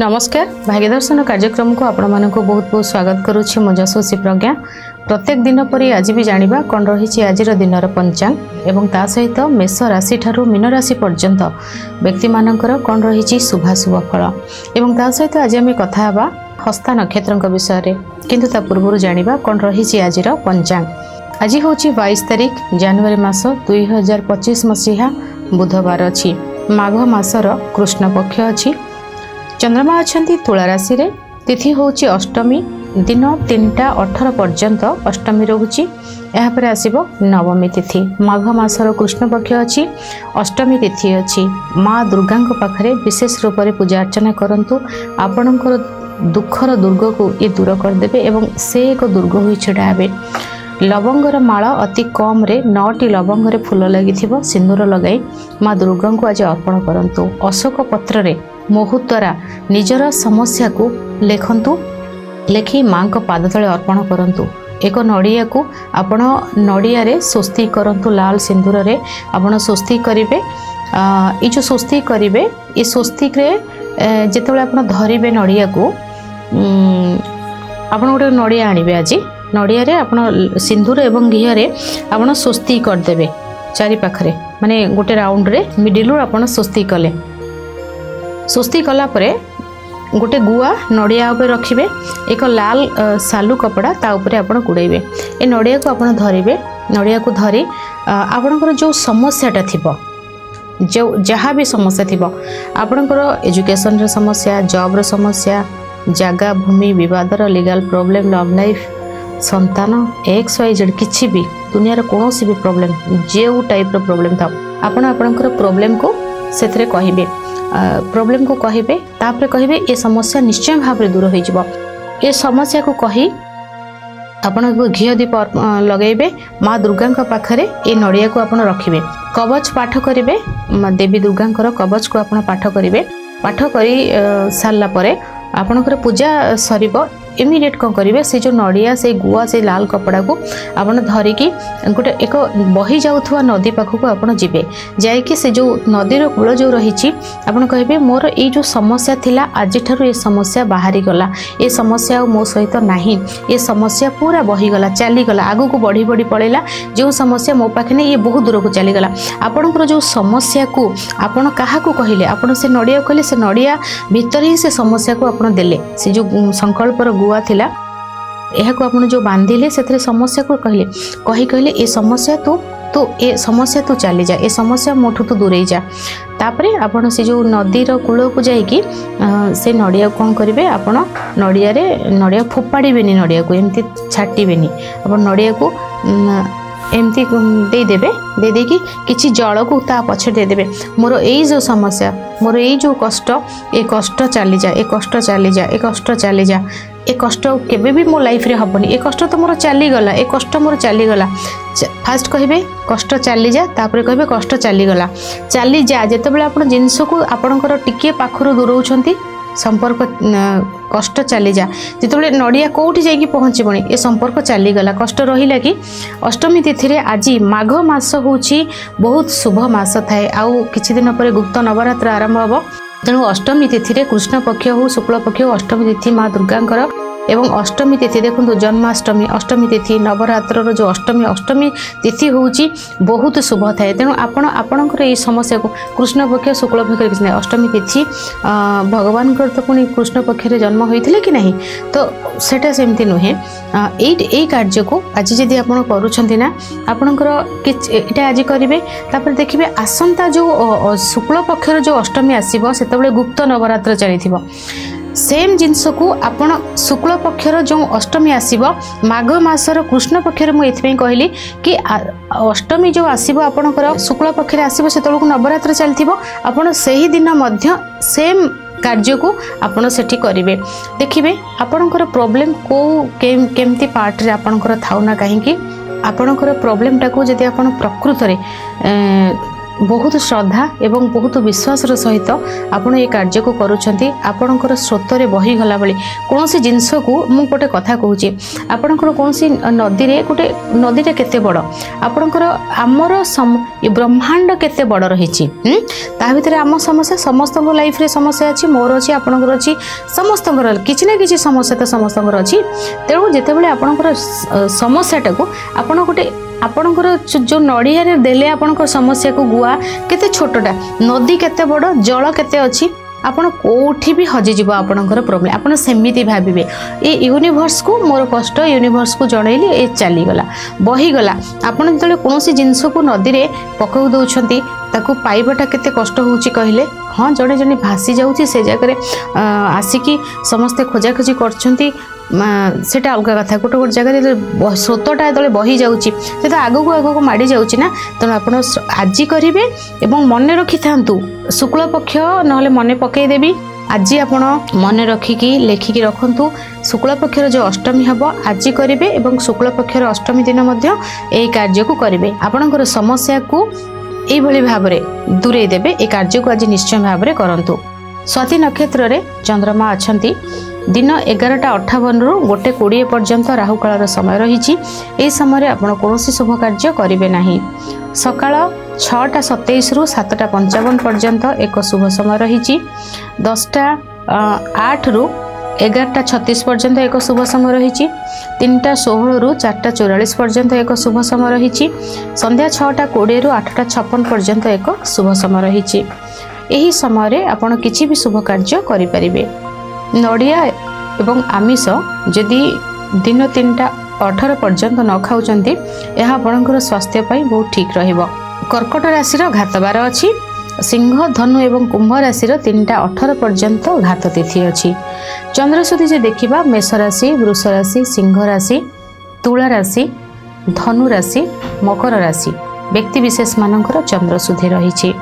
नमस्कार भाग्यदर्शन कार्यक्रम को आपण मानक बहुत बहुत स्वागत करुच्ची मो जशोसी प्रज्ञा। प्रत्येक दिन पर आज भी जानिबा कौन रही आज दिनर पंचांग एवं ता सहित मेष राशि ठारू मीन राशि पर्यंत व्यक्ति मानकर कौन रही शुभाशुभ फल एवं ता सहित आज आम कथा हेबा हस्ता नक्षत्र विषय किंतु ता पूर्व जानिबा कौन रही आज पंचांग। आज हूँ 22 तारिख जनवरी मास 2025 मसीहा बुधवार अच्छी माघ मासर कृष्ण पक्ष अच्छी। चंद्रमा अच्छा तुला राशि रे तिथि हूँ अष्टमी दिन 3:18 पर्यंत अष्टमी रोचे यापर आसब नवमी तिथि। माघ मासर कृष्ण पक्ष अच्छी अष्टमी तिथि अच्छी। माँ दुर्गा पाखरे विशेष रूप से पूजा अर्चना करंतु आपणकर दुखर दुर्ग को ये दूर करदे एवं से एक दुर्ग हो छिड़ा हे। लवंगर माला अति कम रे 9टी लवंगर फूल लगी सिंदूर लगाई माँ दुर्गा को आज अर्पण करंतु। अशोक पत्र रे मोहु द्वारा निजर समस्या को लेखंतु लेखि माँ को पाद तले अर्पण करंतु। एक नड़िया को आपण नड़िया रे स्वस्ति करंतु लाल सिंदूर रे आपण स्वस्ति करिवे। ये जो स्वस्ति करिवे ये स्वस्तिक रे जेतेबेले आपण धरिबे नड़िया को आपण गोटे नड़िया आनिबे। आज नड़िया रे आपण सिंदूर एवं घी रे आपण स्वस्ति करदेबे चारि पाखरे माने गोटे राउंड रे मिडिल आपण स्वस्ति कले। स्वस्ति कला परे गोटे गुआ नड़िया उपर रखिबे। एक लाल सालू कपड़ा ता उपरे आपण गुड़ेबे। ए नड़िया को आपण धरिबे। नड़िया को धरी आपणकर जो समस्याटा थिबो जो जहाँ भी समस्या थिबो आपणकर एजुकेशन रे समस्या जॉब रे समस्या जगह भूमि विवादर लीगल प्रॉब्लम लव लाइफ संतान XYZ किछि भी दुनिया रे कोनोसी भी प्रॉब्लम जे टाइप रो प्रॉब्लम था आपण आपणकर प्रॉब्लम को सेतरे कहिबे। प्रॉब्लम को कहिबे तापर कहिबे ए समस्या निश्चय भाव दूर हो जिवो। ए समस्या को कही आपण घी दीप लगेबे। माँ दुर्गा पाखरे ए नड़िया को आपण रखिबे। कवच पाठ करिवे देवी दुर्गा कवच को आपण पाठ करिवे। पाठ करी सारला परे आपणकर पूजा सरीबो। इमिडिएट कौन करेंगे से जो नड़िया से गुआ से लाल कपड़ा को आपण धरिकी गोटे एक बही जाऊथुवा नदी पाखक आपण जीवे। जाइकी से जो नदीर कूल जो रही आपण कहे मोर ये जो समस्या थिला आज ठारू ये समस्या बाहरी गला। ये समस्या मो सहित नहीं। ये समस्या पूरा बहीगला चलीगला आगू को बढ़ी बढ़ी पड़ेगा। जो समस्या मो पाखे नहीं ये बहुत दूर को चलीगला। आपणकर जो समस्या को आपण क्या कहले आपण से नड़िया कहले से नड़िया भीतर ही से समस्या को आपण देले। से जो संकल्पर गुआ थिला यह को आपण जो बांधिले से समस्या को कहले ए समस्या तू ए समस्या तू चली जा। ए समस्या मोठू तू दूरे जा। तापरे आपण से जो नदीर कूल को जाइकी से नड़िया कौन करेंगे आपण नड़िया फोपाड़ेनि नड़िया को एमती छाटिबेनि। आपण नड़िया को एमती दे देकी किछि जल को ता पछे दे देबे। मोर एई जो समस्या मोर एई जो कष्ट ए कष्ट चली जा। ए कष्ट चली जा। ए कष्ट चली जा। ए कष्ट केबे भी मो लाइफ रे हबनी। ए कष्ट तो मोर चली गला। ए कष्ट मोर चली गला। फास्ट कहबे कष्ट चली जा तापर कहबे कष्ट चली गला चली जा। जेतेबेले आपण जिंस को आपणकर टिके पाखरो दूरउछंती संपर्क कष्ट चली जा। जिते नड़िया कौटी जाइए पहुँचबनी ए संपर्क चलीगला कष्ट रहा कि अष्टमी तिथि रे आज माघ मास हूँ बहुत शुभ मास थाए। आउ किछि दिन पर गुप्त नवरात्र आरंभ हम तेणु अष्टमी तिथि रे कृष्ण पक्ष हो शुक्ल पक्ष हो अष्टमी तिथि माँ दुर्गा एवं अष्टमी तिथि देखो जन्माष्टमी अष्टमी तिथि नवरात्र जो अष्टमी तिथि हूँ बहुत शुभ थाए। तेणु आपणकर ये समस्या को कृष्ण पक्ष शुक्ल पक्ष किसी ना अष्टमी तिथि भगवान तो पुणी कृष्ण पक्ष जन्म होते कि नहीं तो सेटा सेमती नुहे। यही कार्य को आज जदि आप करुँना आपणकर यहाँ आज करेंगे तापर देखिए आसंता जो शुक्ल पक्षर जो अष्टमी आसो से गुप्त नवरात्र चली सेम जिनस को आपण शुक्ल पक्षर जो अष्टमी आसब माघ मासर कृष्ण पक्षर मुझे कहली कि अष्टमी जो आसब आपणकर शुक्ल पक्षर आसब से नवरात्र चलती आपड़ से ही दिन मध्य सेम कार्य को आपण सेठी करेंगे। देखिए आपणकर प्रोब्लेम को केमती पार्ट रे आपणकर थाउ ना कहीं आपणकर प्रोब्लेम टाको जदि आपण प्रकृत रे बहुत श्रद्धा एवं बहुत विश्वास सहित आपण ये कार्य को करूछंती आपणकर स्रोतरे बही गला बली कोनोसी जिंस को मु गोटे कथा कहूची आपणकर कोनोसी नदी रे गोटे नदी रे केते बड़ आपणकर आमर ब्रह्मांड केते बड़ रहिछि ता भितर आम समस्या समस्त लाइफ रे समस्या अछि मोर अछि आपणकर अछि समस्तकर किछि ना किछि समस्या तो समस्तकर अछि तेणु जेतेबेले आपणकर समस्याटा को आपण गोटे आपणकर जो नड़िया रे देले आपणकर समस्या को गुआ केते छोटटा नदी केते बड़ जल केते अछि आपण कोठी भी हजि जीव आपणकर प्रॉब्लम आपण सेमिति भाबिबे ए यूनिवर्स को मोर कष्ट यूनिवर्स को जणैली ए चली गला बही गला आपण जतले कोनोसी जिंस को नदी रे पकौ दउछंती ताकू पाइबाटा केते कष्ट होउची कहले हाँ जड़े जड़े भासी जाऊँगी से जगह आसिकी समस्ते खोजा खोजी करछंती सेटा अलग कथा गोटे गोटे जगह स्रोतटा जो बही जाऊँगी तो आगक माड़ी जाऊँगी ना तेणु आप आज करेंगे और मन रखी था शुक्ल पक्ष ना मन पकईदेवी आज आपण मन रखिकी लेखिकी रखु शुक्ल पक्षर जो अष्टमी हम आज करेंगे और शुक्ल पक्षर अष्टमी दिन यही कार्य को करेंगे आपणकर समस्या को यही भाव में दूरे देवे ए कार्य को आज निश्चय भाव में करंतु। स्वाति नक्षत्र रे चंद्रमा अछंती दिन 11:58 रु 1:20 पर्यंत राहुकाल समय रही ए समय आपण कौनसी शुभ कार्य करेंगे नहीं। सकाळ 6:27 रु 7:55 पर्यंत एक शुभ समय रही 10:08 रु 11:36 पर्यंत एक शुभ समय रही 3:16 रु 4:44 पर्यंत एक शुभ समय रही संध्या 6:20 रु 8:56 पर्यंत एक शुभ समय रही यही समय आपण किसी भी शुभ कार्य करें। नड़िया एवं आमिष जदि दिन 3:18 पर्यंत न खाऊंती यह आपणकर स्वास्थ्य बहुत ठीक रहिबो। कर्कट राशि घातबार अच्छी सिंह धनु एवं कुंभ राशि 3:18 पर्यंत घात तिथि अच्छी। चंद्रशुद्धि जे देखिबा मेष राशि वृष राशि सिंह राशि तुला राशि धनु राशि मकर राशि व्यक्ति विशेष मानकर चंद्रशुद्धि रही।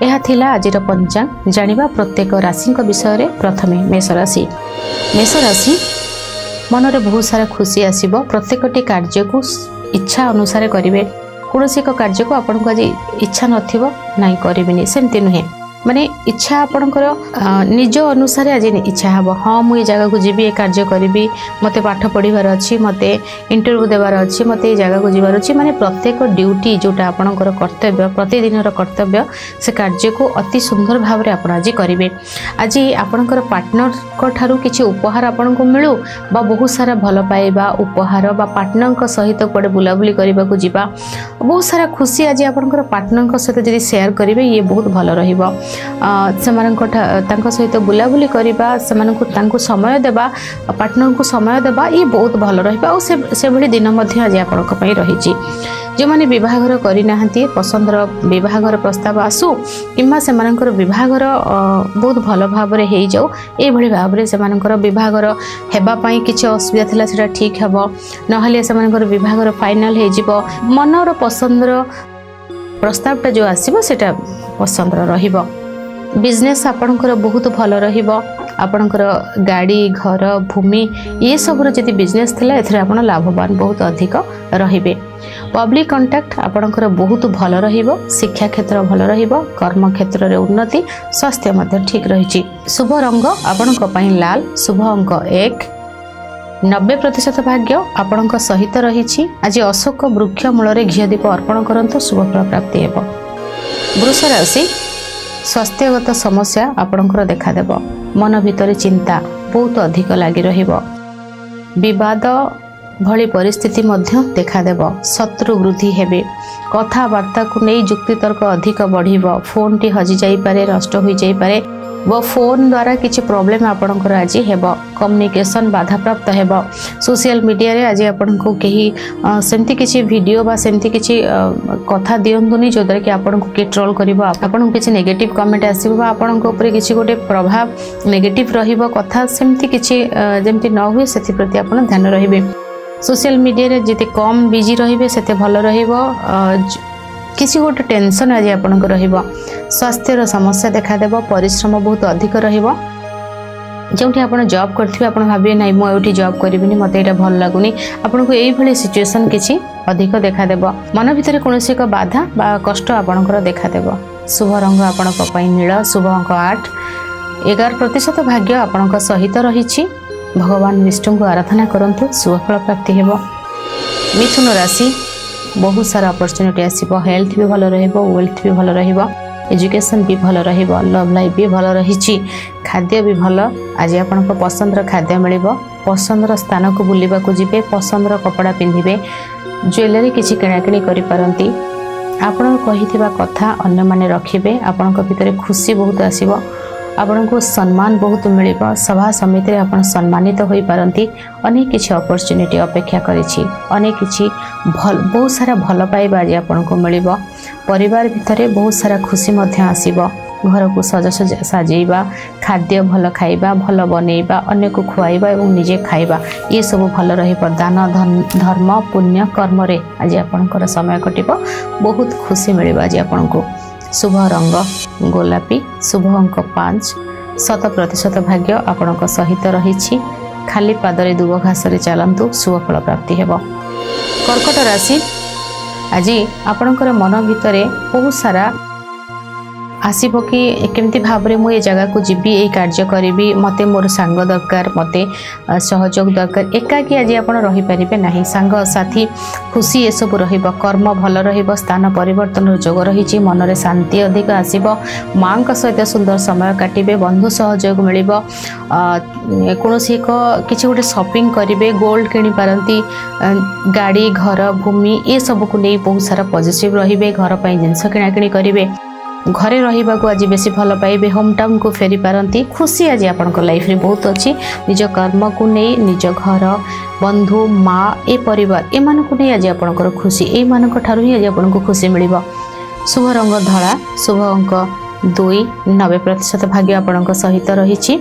यह थिला आजिर पंचांग जानिबा प्रत्येक राशि विषय रे। प्रथमे मेष राशि मनरे बहुत सारा खुशी आसीबो प्रत्येकटी कार्य को इच्छा अनुसार करेंगे कौन एक कार्य को आपको आज इच्छा नथिबो नहीं करेंगे सेमती नुहे माने इच्छा आपणकर निज अनुसार आज इच्छा हम हाँ मुझे जगह को जीवी कार्य करी मत पाठ पढ़ार अच्छी मत इंटरव्यू देवार अच्छी मत जगह को जीवार अच्छी माने प्रत्येक ड्यूटी जोटा आपणकर कर्तव्य प्रतिदिन कर्तव्य से कार्य को अति सुंदर भाव में आप आज करेंगे। आज आपणकर पार्टनर ठारू किसी उपहार आपन को मिलू बा बहुत सारा भल पाइबा उपहार बा पार्टनर सहित कड़े बुलाबुली करने को जीवा बहुत सारा खुशी आज आपणकर पार्टनर सहित जब शेयर करेंगे ये बहुत भल रहिबो। सहित बुलाबुली करवा से समय देवा पार्टनर को समय देवा ये बहुत भल रही दिन आज आपण रही। जो मैंने विवाहर करना पसंदर विवाहर प्रस्ताव आसू कि विवाहर बहुत भल भाव में हो जाऊ ये भाव में से विवाहर होगापाई किसी असुविधा थिला सेटा ठीक हे ना से विवाहर फाइनाल हो मनर पसंदर प्रस्तावटा जो आसो सेटा पसंद रहिबो। बिजनेस आपणकर बहुत भल रहिबो आपणकर गाड़ी घर भूमि ये सब जदि बिजनेस थिला एथरे आपण लाभवान बहुत अधिक रहिबे। पब्लिक कांटेक्ट आपणकर बहुत भल रहिबो शिक्षा क्षेत्र भल रहिबो कर्म क्षेत्र रे उन्नति स्वास्थ्य मध्य ठीक रहिछि। शुभ रंग आपणक पई लाल शुभ अंक 1 90% भाग्य आपणक सहित रहिछि। आज अशोक वृक्ष मूल रे घिया दीप अर्पण करंतु शुभ फल प्राप्ति हेबो। वृष राशि स्वास्थ्यगत समस्या आपणकर देखादेव मन भितर चिंता बहुत अधिक लगी रहिबो विवाद भली परिस्थिति मध्य देखादेव शत्रु वृद्धि हेबे कथबार्ता को नहीं जुक्ति तर्क अधिक बढ़िबो फोन टी हजि जाई पारे नष्ट होई जाई पारे वो फोन द्वारा किसी प्रॉब्लम आपणकर आज हेबो कम्युनिकेशन बाधा प्राप्त हेबो। सोशल मीडिया रे आज आपन को कहीं सेमती किसी वीडियो बा सेमती किसी कथा दियंतुनी जो द्वारा कि आपन को के ट्रोल करिवो आपन को किसी नेगेटिव कमेंट आसीबो बा आपन को ऊपर किसी गोटे प्रभाव नेगेटिव रहिबो कथा सेमती किसी जेमती न हुए सेति प्रति आपन ध्यान रहिबे। सोशल मीडिया रे जते कम बिजी रहिबे सेते भलो रहिबो किसी गोटे टेंशन आज आपन को रहिबो। स्वास्थ्यर समस्या देखादेव परिश्रम बहुत अधिक रहिबो। जो आप जॉब करते आप भावे ना मुझे जॉब करी मत यहाँ भल लगुनि आपन को यही सिचुएसन किसी अधिक देखादेव मन भितर कौन एक बाधा बा कष्ट आपणकर देखादेव। शुभ रंग आपण नील शुभ अंक 8 11% भाग्य आपण सहित रही। भगवान विष्णु को आराधना करंतु शुभ फल प्राप्ति हेबो। मिथुन राशि बहुत सारा अपॉर्चुनिटी आसीबो हेल्थ भी भल रहिबो वेल्थ भी भल रहिबो एजुकेशन भी भल रहिबो लव लाइफ भी भल रहिछि खाद्य भी भल। आज आपण पसंदर खाद्य मिलिबो पसंदर स्थान को बुलिबा को जिबे पसंदर कपड़ा पिंधिबे ज्वेलरी किछि किणाकिणी करि पारंती आपण कहिथिबा कथा अन्य माने रखिबे आपण भितर खुशी बहुत आसीबो आपण को सम्मान बहुत मिलिबो सभा समिति रे आपण सम्मानित होई पारंती अनेक किछि अपॉर्चुनिटी अपेक्षा करिछि अनेक किछि बहुत सारा भल पाइबा आज आपण को मिलिबो परिवार भितर बहुत सारा खुशी मध्य आसीबो घर को सज साजेबा खाद्य भल खाइबा भल बनैबा अन्य को खुआइबा एवं निजे खाइबा ये सब भल रहिबो दान धर्म पुण्य कर्म रे आज आपनकर समय कटिबो बहुत खुशी मिलिबो आज आपन को। शुभ रंग गोलापी शुभ अंक 5 100% भाग्य आपनक सहित रही। खाली पादरे दुब घास रे चलंतु शुभ फल प्राप्ति हेबो। कर्कट राशि आज आपनकर मन भितरे बहुत सारा आसीबो कि केमती भाव में मुझे जगह को जीवी ये कार्य करी मते मोर सांग दरकार मते सहयोग दरकार एकाकी आज आप रही पारे ना सांग साथी खुशी ये सब रहिबो कर्म भल रहिबो स्थान परिवर्तन जोग रही मन में शांति अधिक आसीबो माँ सहित सुंदर समय काटिबे बंधु सहयोग मिलिबो कौन एक किसी गोटे शॉपिंग करेंगे गोल्ड किनी पारंती गाड़ी घर भूमि ये सब को नहीं बहुत सारा पॉजिटिव रहिबे घर पर जिनस किणाकिणी करेंगे घरे रहिबा को आज बेसी भल पाइबे होम टाउन को फेरी पारंती खुशी आज आपनक लाइफ रे बहुत अच्छी निज कर्म को नहीं निज घर बंधु माँ ए परिवार एमान को नहीं आज आपनकर खुशी ए मानक ठारू ही आज आपनको खुशी मिलिबो। शुभ रंग धला शुभ अंक 2 90% भाग्य आपनक सहित रही।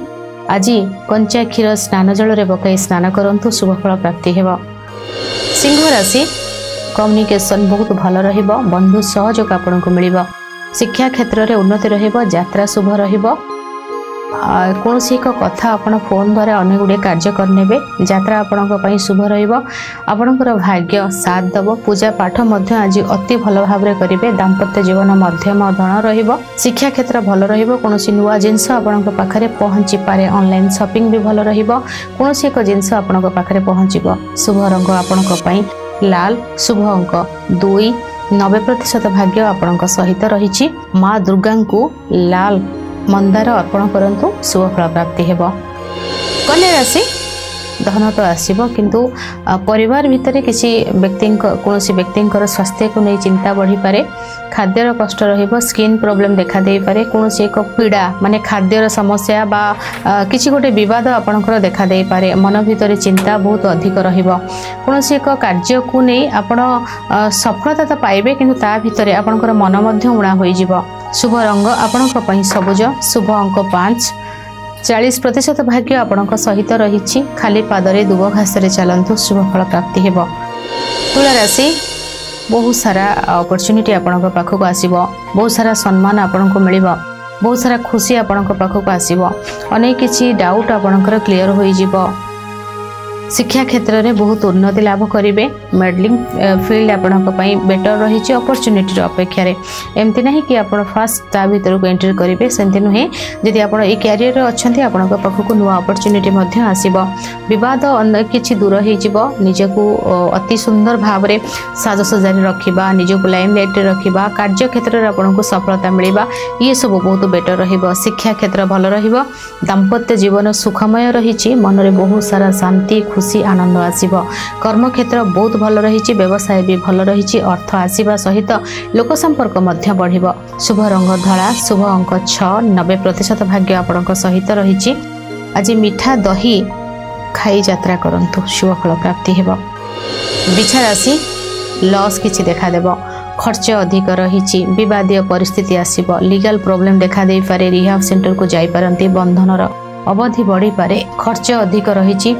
आज कंचा क्षीर स्नान जल रे पकाई स्नान करंतु शुभ फल प्राप्ति हेबो। सिंह राशि कम्युनिकेशन बहुत भल रहिबो बंधु सहयोग आपनको मिलिबो शिक्षा क्षेत्र में उन्नति रहिबो यात्रा शुभ रहिबो कौन एक कथा आपण फोन द्वारा अनेक गुड़े कार्य करनेबे यात्रा आपणक पई शुभ रहिबो आपणकर भाग्य साथ दबो पूजा पाठ मध्य आज अति भल भाव में करेंगे दाम्पत्य जीवन मध्यम धन रहिबो शिक्षा क्षेत्र भल रहिबो कौन नुआ जिनस आपणक पाखरे पहुँची पारे ऑनलाइन शॉपिंग भी भल रहिबो कौन एक जिनस आपणक पाखरे पहुँचबो। शुभ रंग आपणक पई लाल शुभ अंक 2 90% भाग्य आपणक सहित रही। माँ दुर्गा को लाल मंदार अर्पण करंतु शुभ फल प्राप्ति हेबो। कन्या राशि धन तो आसीबो किंतु परिवार भितर किसी व्यक्ति कौन व्यक्ति स्वास्थ्य को नहीं चिंता बढ़ी पारे खाद्यर कष्ट रहिबो स्किन प्रॉब्लम देखा दे पारे कौन एक पीड़ा माने खाद्यर समस्या बा किसी गोटे विवाद आपणकर देखा दे पारे मन भितर चिंता बहुत अधिक रहिबो कौन एक कार्य को नहीं आपण सफलता तो पाइबे किंतु ता भितर आपणकर मन मध्य उणा होई जिवो। शुभ रंग आपणक पई सबुज शुभ अंक 5 40% भाग्य आपणक सहित रही। खाली पादरे दुब घास रे चलंतु शुभ फल प्राप्ति हेबो। तुला राशि बहुत सारा अपॉर्चुनिटी आपणक पाखक आसीबो बहुत सारा सम्मान आपणक मिलिबो बहुत सारा खुशी आपणक पाखक आसीबो अनेक किछि डाउट आपणकर क्लियर होई जिवो शिक्षा क्षेत्र में बहुत उन्नति लाभ करेंगे मॉडलिंग फील्ड आपंक बेटर रही अपॉर्चुनिटी अपेक्षा एमती ना कि आप फास्ट ता भीतर को एंट्री करेंगे सेमती नुहे जदि आप क्यारियर अच्छा आपण पाखक नुआ अपॉर्चुनिटी आसब बद किसी दूर हो निजको अति सुंदर भाव में साजसज्जा रखा निजक लाइम लाइट रखा कार्य क्षेत्र में आपको सफलता मिलवा ये सब बहुत बेटर रहिबो शिक्षा क्षेत्र भल रहिबो दाम्पत्य जीवन सुखमय रही मन में बहुत सारा शांति खुशी आनंद आसीबो कर्म क्षेत्र बहुत भल रही व्यवसाय भी भल रही अर्थ आसीबा सहित लोक संपर्क मध्य बढ़िबो। शुभ रंग धला शुभ अंक 6 90% भाग्य आपणक सहित रही। आज मीठा दही खाई यात्रा करंतु शुभ फल प्राप्ति हेबो। बिछा राशि लॉस किछि देखा देबो खर्च अधिक रही विवादीय परिस्थिति आसीबो लीगल प्रॉब्लम देखा दे पारे रिहाब सेंटर को जाई पारंती बंधनर अवधि बढ़ी पारे खर्च अधिक रही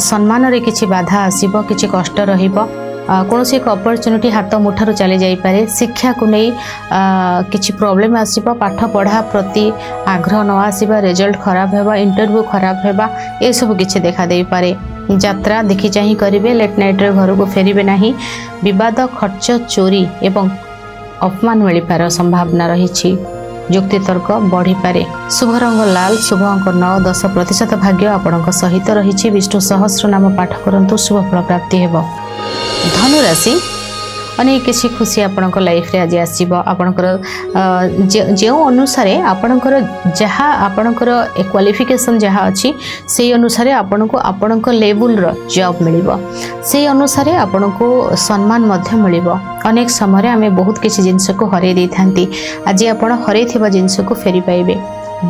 सम्मान रे किछि बाधा आसीबो किछि कष्ट रहिबो कौन एक अपरच्युनिटी हाथ मुठार चली जापे शिक्षा को नहीं किसी प्रोब्लेम आसो पाठ पढ़ा प्रति आग्रह न आसवा रिजल्ट खराब होगा इंटरव्यू खराब होगा ये सब किसी देखा दे पारे यात्रा देखी चाह करेंगे लेट नाइट रे घर को फेरबे नहीं विवाद खर्च चोरी एवं अपमान मिल पार संभावना रही युक्ति तर्क बढ़ी पारे शुभ रंग लाल शुभ अंक 9-10% भाग्य आपण सहित रही विष्णु सहस्र नाम पाठ करंतु शुभ फल प्राप्ति हेब धनु राशि अनेक किसी खुशी आपणकर लाइफ रे आज आसीब आपणकर जो अनुसार आपणकर जहाँ आपणकर क्वालिफिकेशन जहाँ अच्छी से अनुसार आपनको आपणकर लेवल रो जॉब मिलिबो से अनुसार आपनको सम्मान मध्य मिलिबो अनेक समय आमे बहुत किसी जिनस को हरै दै थांती आज आपण हरै थिबा जिनस को फेरी पाइबे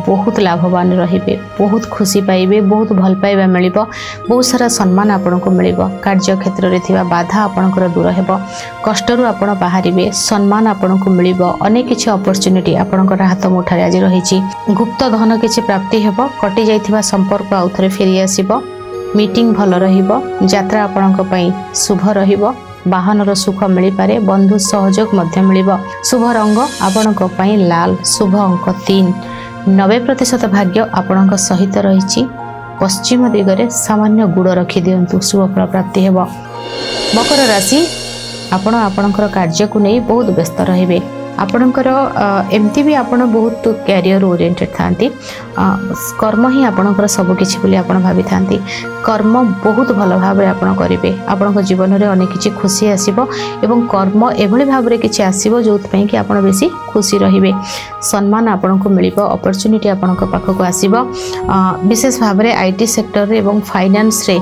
बहुत लाभवान रहिबे बहुत खुशी पाइबे बहुत भल पाइबा मिलिबो बहुत सारा सम्मान आपनको मिलिबो कार्य क्षेत्र रे थिबा बाधा आपणकर दूर हेबो कष्टरू आपण बाहरिबे सम्मान आपनको मिलिबो अनेक किछि अपॉर्चुनिटी आपणकर हाथ मुठारे आज रहिछि गुप्त धन किछि प्राप्ति हेबो कटि जाइथिबा संपर्क आउथरे फेरी आसीबो मीटिंग भल रहिबो यात्रा आपणक पई शुभ रहिबो वाहन सुख मिल पारे बंधु सहयोग मध्य मिलिबो शुभ रंग आपणक पई लाल शुभ अंक 3 90% भाग्य आपण सहित रही पश्चिम दिगरे सामान्य गुड़ रखी दिंतु शुभ फल प्राप्ति हेब मकर राशि आपण आपणकर कार्य को नहीं बहुत व्यस्त रहिबे आपणकर एमती भी आपण बहुत कैरियर ओरिएंटेड थांती कर्म ही आपणकर सब किछि बोली आपण भाबी थांती कर्म बहुत भल भाव में आपण करेंगे आपण जीवन में अनेक किछि खुशी आसीबो एवं कर्म एभली भाव में किछि आसीबो जोथ पई कि आपण बेसी खुशी रहिबे सम्मान आपण को मिलिबो अपॉर्चुनिटी आपण पाख को आसीबो विशेष भाव में आईटी सेक्टर रे एवं फाइनेंस रे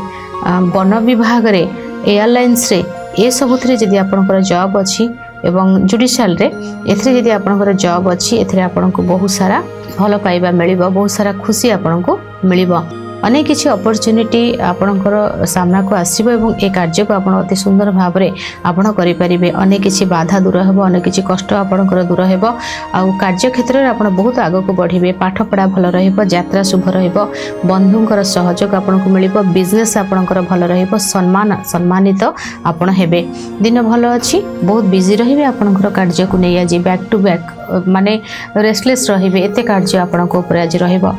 वन विभाग रे एयरलाइंस रे ए सबुथरे जदि आपणकर जॉब अछि एवं जुडिशियल रे एथरे जदि आपणकर जॉब अछि एथरे आपणको बहुत सारा भल पाइबा मिलिबो बहुत सारा खुशी आपणको मिलिबो अनेक किछि अपॉर्चुनिटी आपणकर सामना को आसीबो एवं ए कार्य को आपण अति सुंदर भाव में आपण करि परिबे अनेक किछि बाधा दूर हेबो अनेक किछि कष्ट आपणकर दूर हेबो आ कार्य क्षेत्र रे आपण बहुत आगो को बढ़िबे पाठ पढ़ा भल रहिबो यात्रा शुभ रहिबो बंधुंकर सहयोग आपणको मिलिबो बिजनेस आपणकर भल रहिबो सम्मानित आपण हेबे दिन भल अछि बहुत बिजी रहिबे आपणकर कार्य को नै आज बैक टू बैक माने रेस्टलेस रहिबे एते कार्य आपणको ऊपर आज रहिबो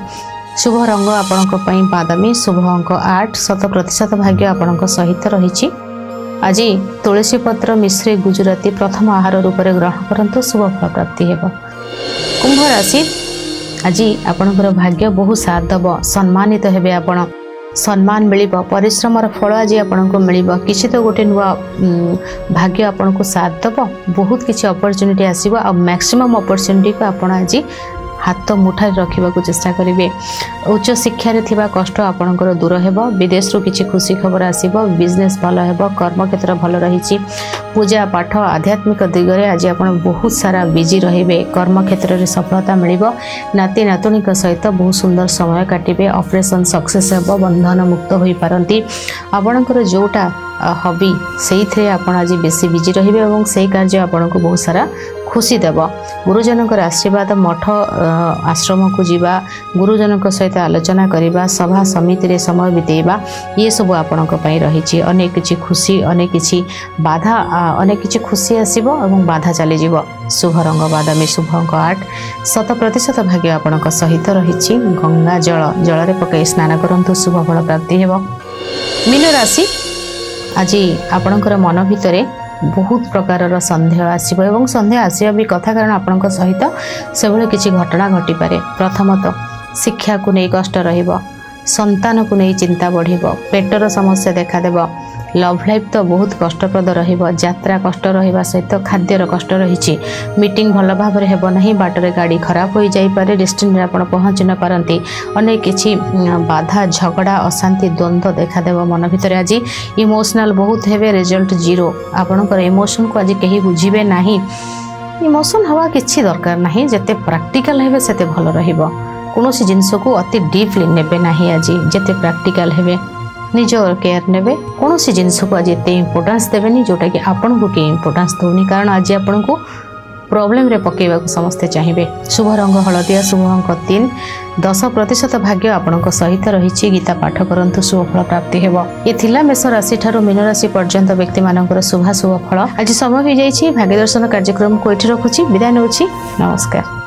शुभ रंग आपणक पई बादामी शुभ अंक 8% भाग्य आपणक सहित रही आज तुलसी पत्र मिश्री गुजराती प्रथम आहार रूप में ग्रहण करंतु शुभ फल प्राप्ति हेब कुंभ राशि आज आपणकर भाग्य बहुत साथ दब सम्मानित हेबे आपण सम्मान मिलिबो परिश्रमर फल आज आपनको मिलिबो किछि तो गोटे नुआ भाग्य आपनको साथ दब बहुत किछि अपॉर्चुनिटी आसीबो आ मैक्सिमम अपॉर्चुनिटी को आपण आज हाथ मुठार रखा चेष्टा करेंगे उच्च शिक्षा रे थिबा कष्ट आपणकर दूर हेबो विदेश रू किछि खुशी खबर आसीबो बिजनेस भल हेबो कर्म क्षेत्र भल रही पूजा पाठ आध्यात्मिक दिगरे आज आपण बहुत सारा बिजी रहिबे कर्म क्षेत्र रे सफलता मिलिबो नाती नातुणी सहित बहुत सुंदर समय काटिबे ऑपरेशन सक्सेस हेबो बंधन मुक्त होई पारंती आपणकर जोटा हॉबी से आप आज बेसी बिजी रहिबे एवं से कार्य आपको बहुत सारा खुशी देव गुरुजन आशीर्वाद मठ आश्रम को जीवा गुरुजन सहित आलोचना करवा सभा समिति रे समय बितेबा ये सब आपण रही अनेक किछि खुशी अनेक किछि बाधा अनेक किछि खुशी आसीबो एवं बाधा चली जीवो शुभ रंग बादामी शुभ अंक 8% भाग्य आपण सहित रही गंगा जल रे पकई स्नान करंतु शुभ फल प्राप्ति हेबो मीन राशि आज आपणकर मन भितर बहुत प्रकार सन्देह आसब एवं सन्देह आसवा भी कथा कारण आपण सहित से भाई किसी घटना घटी पारे प्रथमतः शिक्षा को नहीं कष्ट रहिबो संतान को नहीं चिंता बढ़िबो पेटर समस्या देखादेव लव लाइफ तो बहुत कष्टप्रद रहिबो यात्रा कष्ट रहिबा सहित खाद्यर कष्ट रही मीटिंग भल भाव में हेबो नहीं बाटरे गाड़ी खराब हो जाई पारे डेस्टिनी आपण पहुँच न पारंती अनेक किछि बाधा झगड़ा अशांति द्वंद्व देखादेव मन भितर आज इमोशनल बहुत हेबे रिजल्ट 0 आपणकर इमोशन को आज कहीं बुझिबे नहीं इमोशन हवा किछि दरकार नहीं जते प्रैक्टिकल हेबे सेते भल रहिबो कोनोसी जिंस को अति डीपली नेबे नहीं आज जते प्रैक्टिकल हेबे निजर केयर नेबे कौन सी जिनस को आज एत इम्पोर्टान्स देवेनि जोटा कि आपन को किए इम्पोर्टान्स दौनी कारण आज आपन को प्रोब्लेम रे पकेवा समस्ते चाहिए। शुभ रंग हलदिया, शुभ अंक 3, 10% भाग्य आपणक सहित रही। गीता पाठ करंतु शुभ फल प्राप्ति हेबो। ये थिला मेष राशि ठारू मीन राशि पर्यंत व्यक्ति मानकर शुभ फल। आज समय हो जाइछि। भाग्य दर्शन कार्यक्रम को एठी रखुछि। विदाय नउछि। नमस्कार।